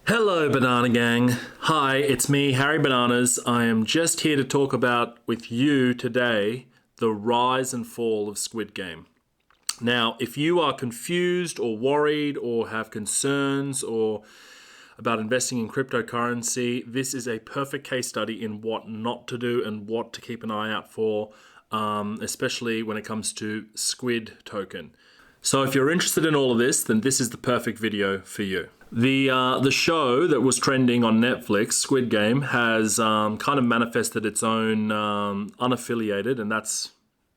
Hello, Banana Gang. Hi, it's me, Harry Bananas. I am just here to talk about with you today the rise and fall of Squid Game. Now, if you are confused or worried or have concerns or about investing in cryptocurrency, this is a perfect case study in what not to do and what to keep an eye out for, especially when it comes to Squid token. So if you're interested in all of this, then this is the perfect video for you. The show that was trending on Netflix, Squid Game, has kind of manifested its own unaffiliated, and that's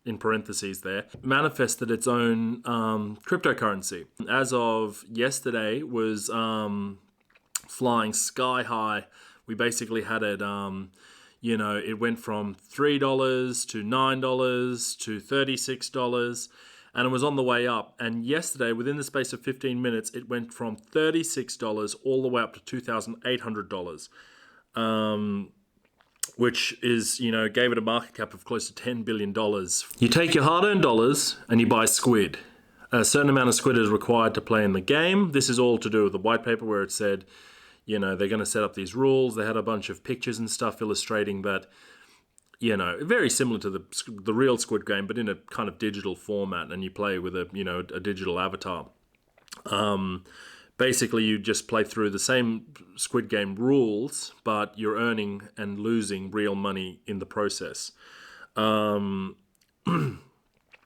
in parentheses there, manifested its own cryptocurrency. As of yesterday, was flying sky high. We basically had it, it went from $3 to $9 to $36. And it was on the way up. And yesterday, within the space of 15 minutes, it went from $36 all the way up to $2,800, which is, gave it a market cap of close to $10 billion. You take your hard-earned dollars and you buy Squid. A certain amount of Squid is required to play in the game. This is all to do with the white paper where it said, they're going to set up these rules. They had a bunch of pictures and stuff illustrating that, very similar to the real Squid Game, but in a kind of digital format, and you play with a digital avatar. Basically, you just play through the same Squid Game rules, but you're earning and losing real money in the process. Now,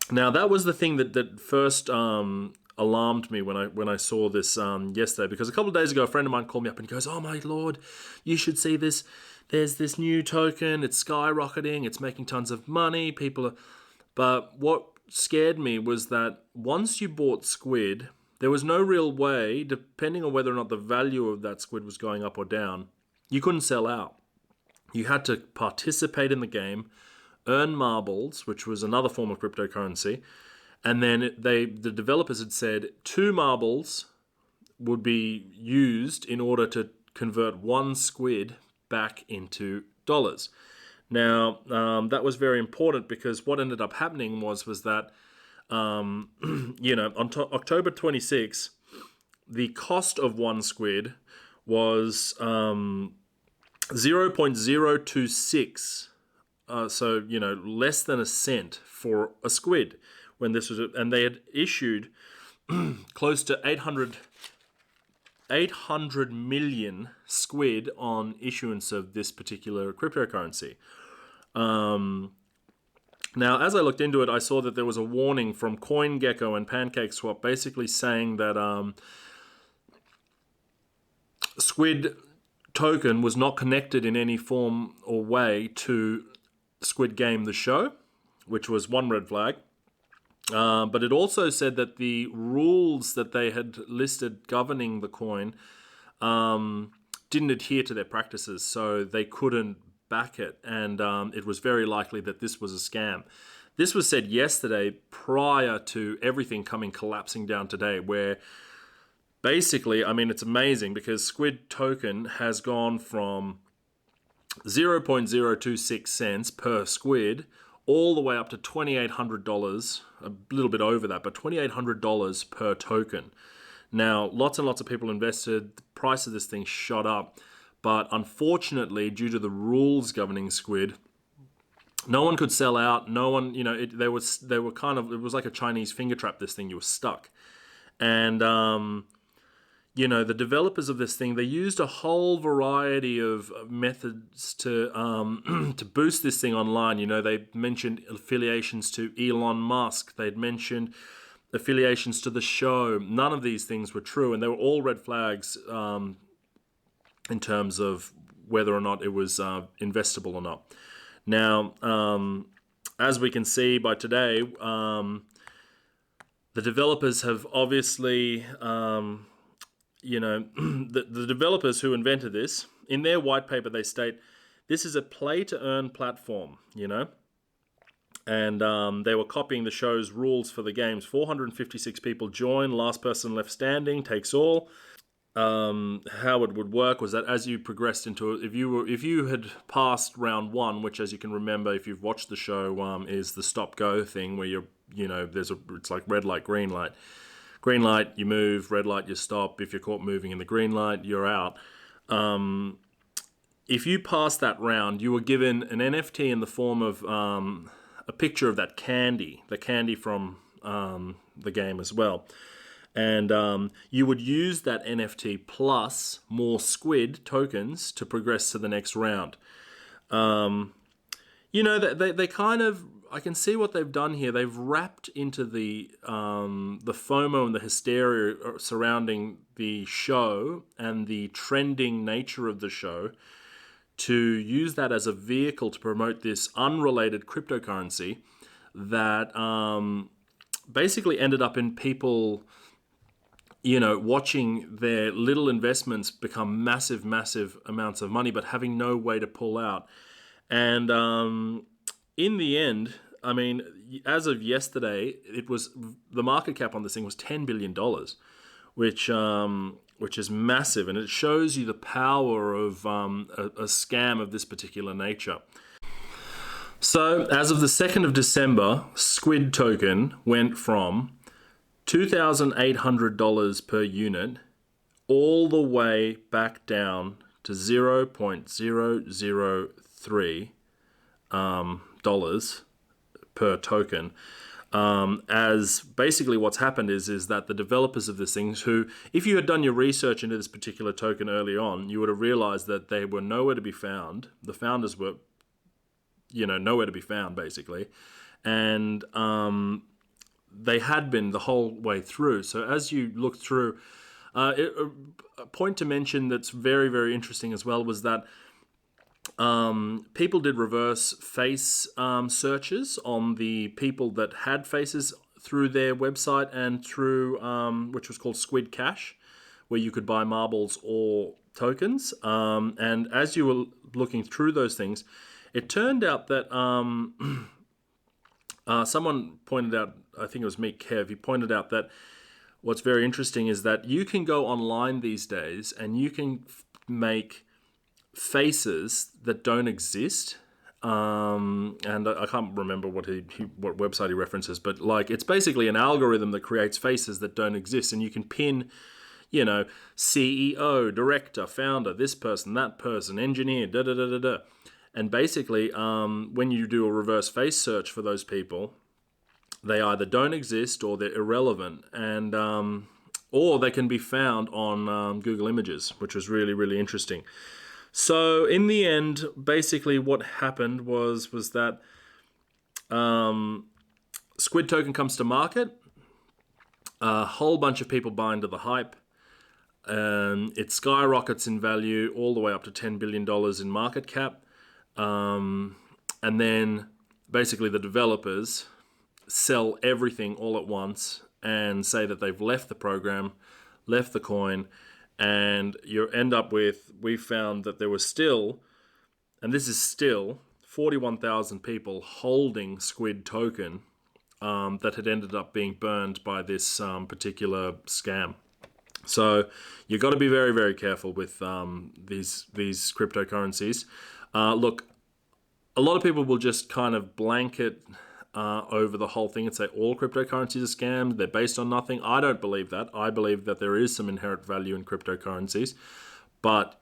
that was the thing that first alarmed me when I saw this yesterday, because a couple of days ago, a friend of mine called me up and he goes, "Oh my lord, you should see this. There's this new token, it's skyrocketing, it's making tons of money, But what scared me was that once you bought Squid, there was no real way, depending on whether or not the value of that Squid was going up or down, you couldn't sell out. You had to participate in the game, earn marbles, which was another form of cryptocurrency, and then the developers had said 2 marbles would be used in order to convert 1 Squid back into dollars. Now, that was very important because what ended up happening was that, on October 26, the cost of 1 Squid was 0.026, less than a cent for a Squid when this was, and they had issued close to 800 million Squid on issuance of this particular cryptocurrency. Now, as I looked into it, I saw that there was a warning from CoinGecko and PancakeSwap basically saying that Squid token was not connected in any form or way to Squid Game, the show, which was one red flag. But it also said that the rules that they had listed governing the coin didn't adhere to their practices, so they couldn't back it, and it was very likely that this was a scam. This was said yesterday prior to everything collapsing down today, where basically, it's amazing because Squid token has gone from 0.026 cents per Squid all the way up to $2,800, a little bit over that, but $2,800 per token. Now, lots and lots of people invested. The price of this thing shot up, but unfortunately, due to the rules governing Squid, no one could sell out. No one, it was like a Chinese finger trap. This thing, you were stuck, and the developers of this thing, they used a whole variety of methods to to boost this thing online. They mentioned affiliations to Elon Musk. They'd mentioned affiliations to the show. None of these things were true, and they were all red flags in terms of whether or not it was investable or not. Now, as we can see by today, the developers have obviously... the developers who invented this, in their white paper, they state, this is a play-to-earn platform, And they were copying the show's rules for the games. 456 people join, last person left standing takes all. How it would work was that as you progressed into it, if you had passed round 1, which, as you can remember, if you've watched the show, is the stop-go thing where it's like red light, green light. Green light, you move. Red light, you stop. If you're caught moving in the green light, you're out. If you pass that round, you were given an NFT in the form of a picture of that candy, the candy from the game as well. And you would use that NFT plus more Squid tokens to progress to the next round. They kind of, I can see what they've done here. They've wrapped into the FOMO and the hysteria surrounding the show and the trending nature of the show to use that as a vehicle to promote this unrelated cryptocurrency that basically ended up in people, watching their little investments become massive, massive amounts of money, but having no way to pull out. And in the end, I mean, as of yesterday, the market cap on this thing was $10 billion, which is massive, and it shows you the power of a scam of this particular nature. So, as of the 2nd of December, Squid token went from $2,800 per unit all the way back down to $0.003 dollars per token. As basically what's happened is that the developers of this thing, who, if you had done your research into this particular token early on, you would have realized that they were nowhere to be found. The founders were, nowhere to be found, basically. And they had been the whole way through. So as you look through, a point to mention that's very, very interesting as well was that people did reverse face searches on the people that had faces through their website and through, which was called Squid Cash, where you could buy marbles or tokens. And as you were looking through those things, it turned out that someone pointed out, I think it was Meet Kev, he pointed out that what's very interesting is that you can go online these days and you can make faces that don't exist. And I can't remember what website he references, but it's basically an algorithm that creates faces that don't exist, and you can pin, CEO, director, founder, this person, that person, engineer, da da da da da. And basically, when you do a reverse face search for those people, they either don't exist or they're irrelevant, and or they can be found on Google Images, which was really, really interesting. So in the end, basically what happened was that Squid token comes to market, a whole bunch of people buy into the hype, it skyrockets in value all the way up to $10 billion in market cap, and then basically the developers sell everything all at once and say that they've left the program, left the coin, and you end up with, we found that there was still, and this is still, 41,000 people holding Squid token that had ended up being burned by this particular scam. So you've got to be very, very careful with these cryptocurrencies. Look, a lot of people will just kind of blanket over the whole thing and say all cryptocurrencies are scams, they're based on nothing. I don't believe that. I believe that there is some inherent value in cryptocurrencies, but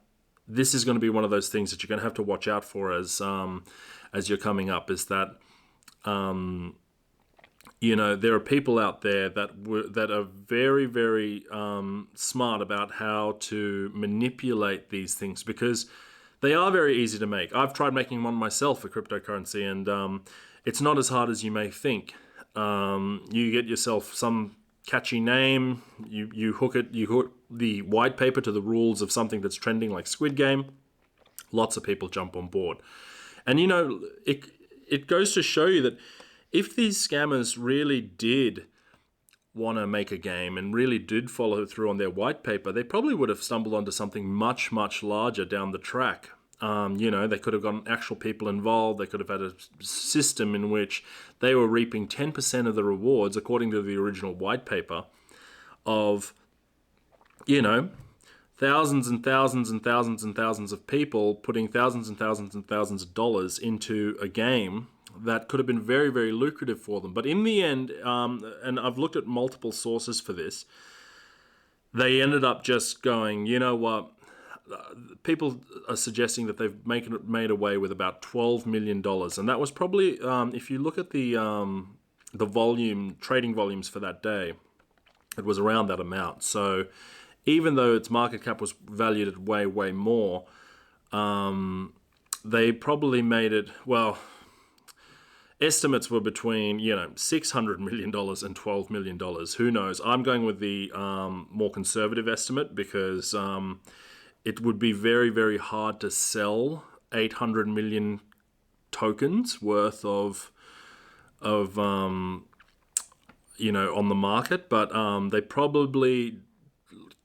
this is going to be one of those things that you're going to have to watch out for as you're coming up, is that there are people out there that are very, very smart about how to manipulate these things, because they are very easy to make. I've tried making one myself for cryptocurrency, and it's not as hard as you may think. You get yourself some catchy name, you hook the white paper to the rules of something that's trending like Squid Game, lots of people jump on board. And it goes to show you that if these scammers really did want to make a game and really did follow through on their white paper, they probably would have stumbled onto something much, much larger down the track. They could have gotten actual people involved. They could have had a system in which they were reaping 10% of the rewards, according to the original white paper, of, thousands and thousands and thousands and thousands of people putting thousands and thousands and thousands of dollars into a game that could have been very, very lucrative for them. But in the end, and I've looked at multiple sources for this, they ended up just going, you know what? People are suggesting that they've made away with about $12 million. And that was probably, if you look at the trading volumes for that day, it was around that amount. So even though its market cap was valued at way, way more, they probably made it, well, estimates were between, $600 million and $12 million. Who knows? I'm going with the more conservative estimate because it would be very, very hard to sell 800 million tokens worth of on the market. But they probably,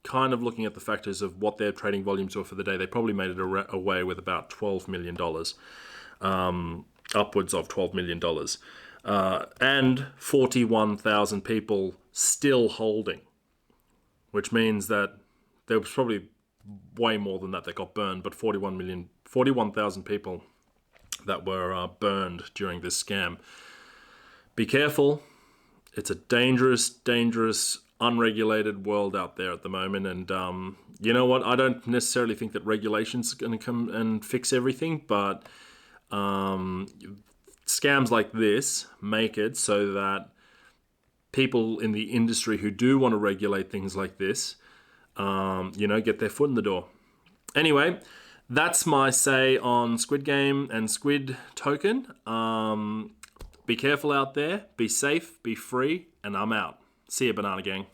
kind of looking at the factors of what their trading volumes were for the day, they probably made it away with about $12 million. Upwards of $12 million. And 41,000 people still holding, which means that there was probably way more than that got burned, but 41,000 people that were burned during this scam. Be careful. It's a dangerous, dangerous, unregulated world out there at the moment. And you know what? I don't necessarily think that regulation's going to come and fix everything, but scams like this make it so that people in the industry who do want to regulate things like this, get their foot in the door. Anyway, that's my say on Squid Game and Squid token. Be careful out there, be safe, be free, and I'm out. See ya, Banana Gang.